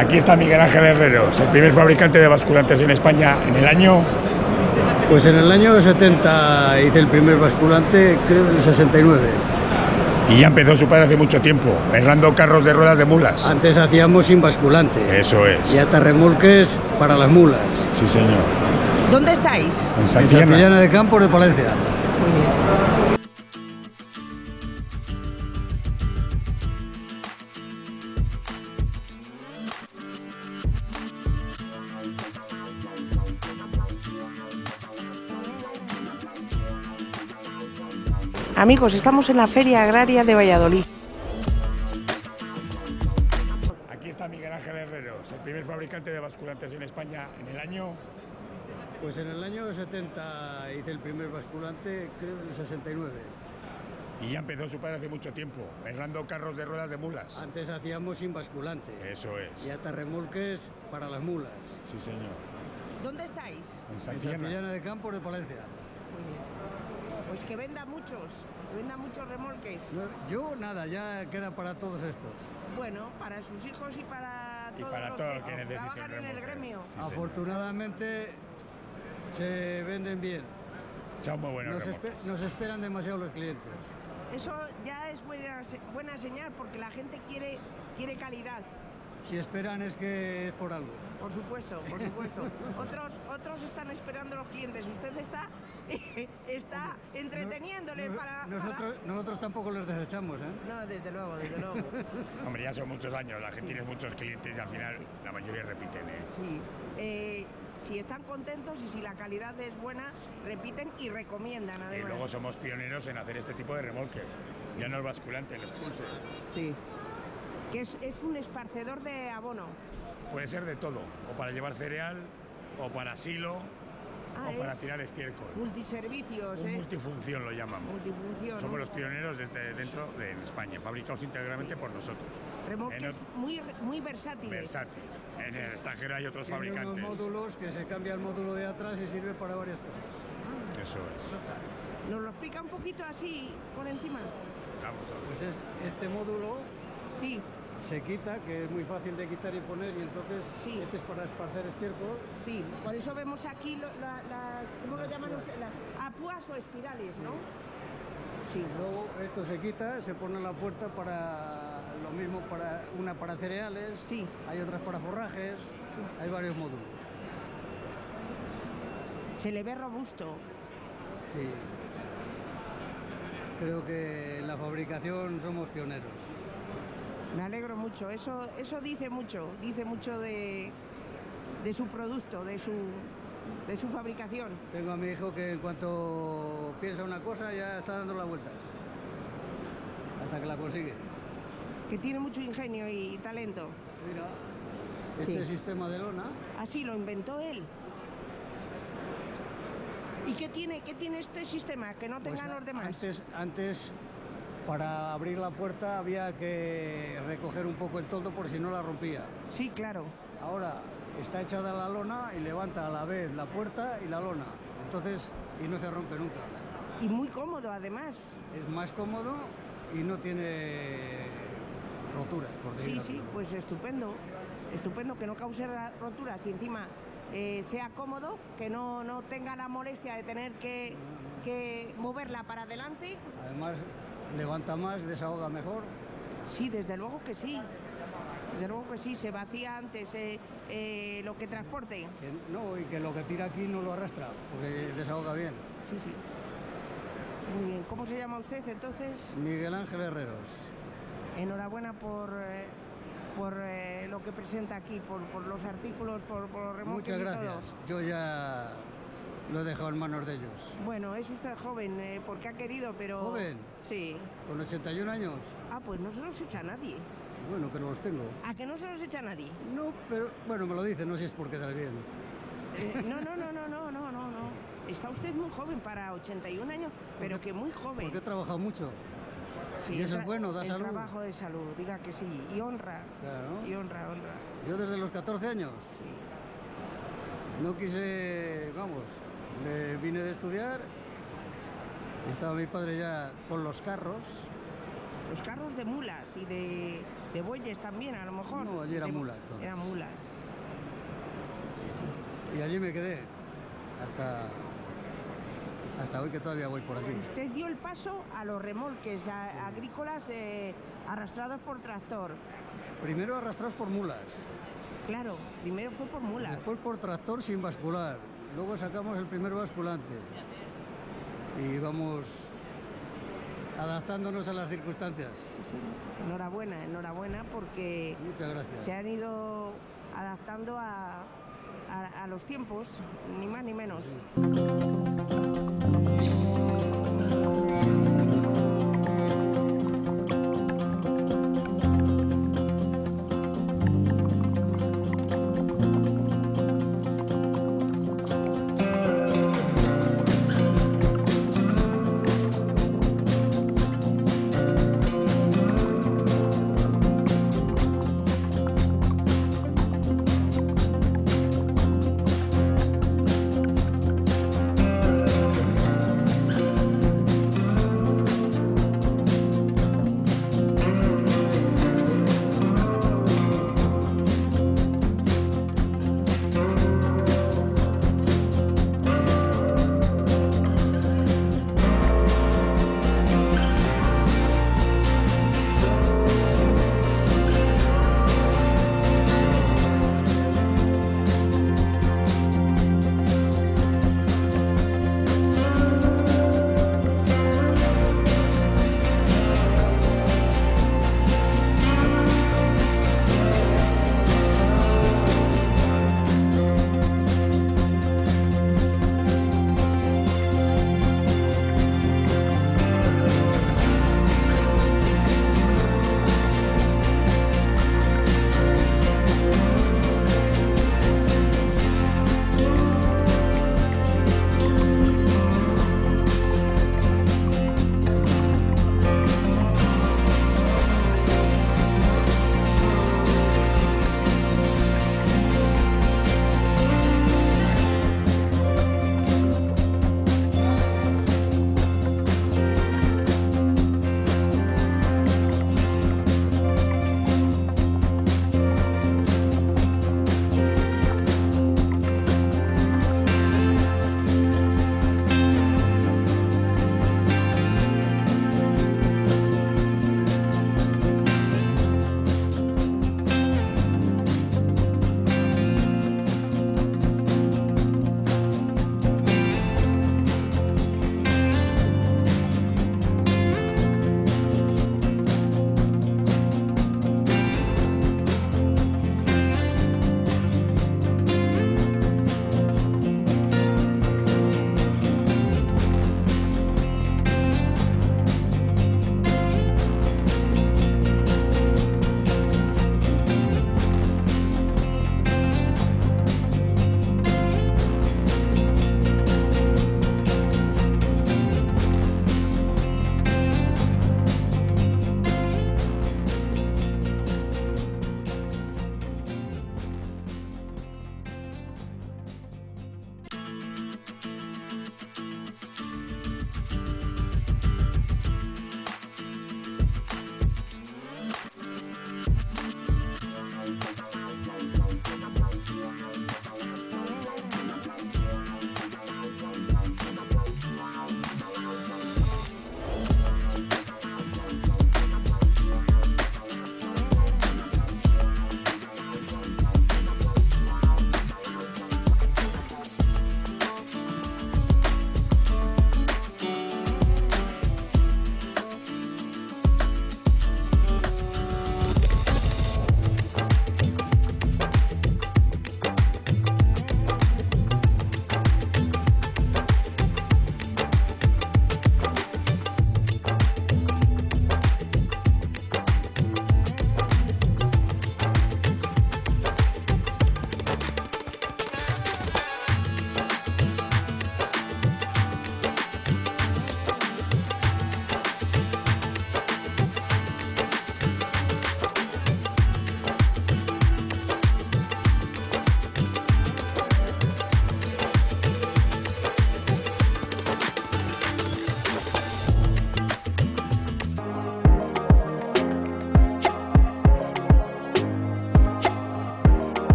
Aquí está Miguel Ángel Herreros, el primer fabricante de basculantes en España en el año. Pues en el año 70 hice el primer basculante, creo en el 69. Y ya empezó su padre hace mucho tiempo, errando carros de ruedas de mulas. Antes hacíamos sin basculante. Eso es. Y hasta remolques para las mulas. Sí, señor. ¿Dónde estáis? En En Santillana. Santillana de Campos de Palencia. Muy bien. Amigos, estamos en la Feria Agraria de Valladolid. Aquí está Miguel Ángel Herreros, el primer fabricante de basculantes en España en el año. Pues en el año 70 hice el primer basculante, creo en el 69. Y ya empezó su padre hace mucho tiempo, errando carros de ruedas de mulas. Antes hacíamos sin basculante. Eso es. Y hasta remolques para las mulas. Sí, señor. ¿Dónde estáis? En En Santillana. Santillana de Campos de Palencia. Muy bien. Pues que venda muchos remolques. Yo nada, ya queda para todos estos. Bueno, para sus hijos y para Y todos para los todo el que que necesite trabajan en el remolque. gremio. Sí, señor. Afortunadamente se venden bien. Son muy buenos Nos remolques. esperan demasiado los clientes. Eso ya es buena señal porque la gente quiere calidad. Si esperan es que es por algo. Por supuesto, por supuesto. Otros están esperando a los clientes. Usted está entreteniéndoles para... Nosotros tampoco les desechamos, ¿eh? No, desde luego, desde luego. Hombre, ya son muchos años, la gente Sí. tiene muchos clientes y al final la mayoría repiten, ¿eh? Sí. Si están contentos y si la calidad es buena, repiten y recomiendan Y además. luego somos pioneros en hacer este tipo de remolque. Ya no el basculante, el expulse. Sí. Que es un esparcedor de abono. Puede ser de todo, o para llevar cereal, o para silo, o para Es tirar estiércol. multiservicios, Un multifunción lo llamamos. Multifunción. Somos los pioneros desde dentro de España, fabricados íntegramente por nosotros. Remolques En muy versátiles. Versátil. En el extranjero hay otros Tiene unos fabricantes. módulos que se cambia el módulo de atrás y sirve para varias cosas. Eso es. ¿Nos lo explica un poquito así por encima? Vamos a ver. Pues este módulo Sí, se quita, que es muy fácil de quitar y poner, y entonces Sí. este es para esparcer estiércol. sí. Por eso vemos aquí las... ¿Cómo lo llaman ustedes? Púas o espirales, ¿no? Sí. Luego esto se quita, se pone en la puerta para lo mismo, una para cereales, Sí. hay otras para forrajes, hay varios módulos. Se le ve robusto. Sí. Creo que en la fabricación somos pioneros. Me alegro mucho. Eso dice mucho de su producto, de su fabricación. Tengo a mi hijo que en cuanto piensa una cosa ya está dando las vueltas, hasta que la consigue. Que tiene mucho ingenio y talento. Mira, este Sí. sistema de lona, Así lo inventó él. ¿Y qué tiene este sistema que no pues tengan los demás? antes para abrir la puerta había que recoger un poco el toldo por si no la rompía. Sí, claro. Ahora está echada la lona y levanta a la vez la puerta y la lona. Entonces, y no se rompe nunca. Y muy cómodo además. Es más cómodo y no tiene roturas, por Sí, decirlo sí, así. pues estupendo. Estupendo que no cause roturas y encima sea cómodo, que no tenga la molestia de tener que moverla para adelante. Además, levanta más, desahoga mejor. Sí, desde luego que sí. Desde luego que sí, se vacía antes lo que transporte. No, y que lo que tira aquí no lo arrastra, porque desahoga bien. Sí, sí. Muy bien. ¿Cómo se llama usted entonces? Miguel Ángel Herreros. Enhorabuena por lo que presenta aquí, por los artículos, por los remolques Muchas y gracias. todo. Yo ya lo he dejado en manos de ellos. Bueno, es usted joven, porque ha querido, pero... ¿Joven? Sí. Con 81 años. Ah, pues no se los echa nadie. Bueno, pero los tengo. ¿A que no se los echa nadie? No, pero bueno, me lo dicen, no sé si es por quedar bien. No. Está usted muy joven para 81 años, pero que muy joven. Porque he trabajado mucho. Sí, y eso es bueno, da el salud. trabajo de salud, diga que sí. Y honra. Claro. Y honra. Yo desde los 14 años Sí. no quise, vamos, me vine de estudiar. Estaba mi padre ya con los carros. Los carros de mulas y de de bueyes también, a lo mejor. No, allí eran mulas todas. Eran mulas. Sí, sí. Y allí me quedé hasta hoy, que todavía voy por aquí. Usted dio el paso a los remolques agrícolas arrastrados por tractor. Primero arrastrados por mulas, Claro, primero fue por mulas. después por tractor sin bascular, luego sacamos el primer basculante y vamos adaptándonos a las circunstancias. Sí, sí. Enhorabuena, enhorabuena, porque Muchas gracias. se han ido adaptando a los tiempos, ni más ni menos. Sí.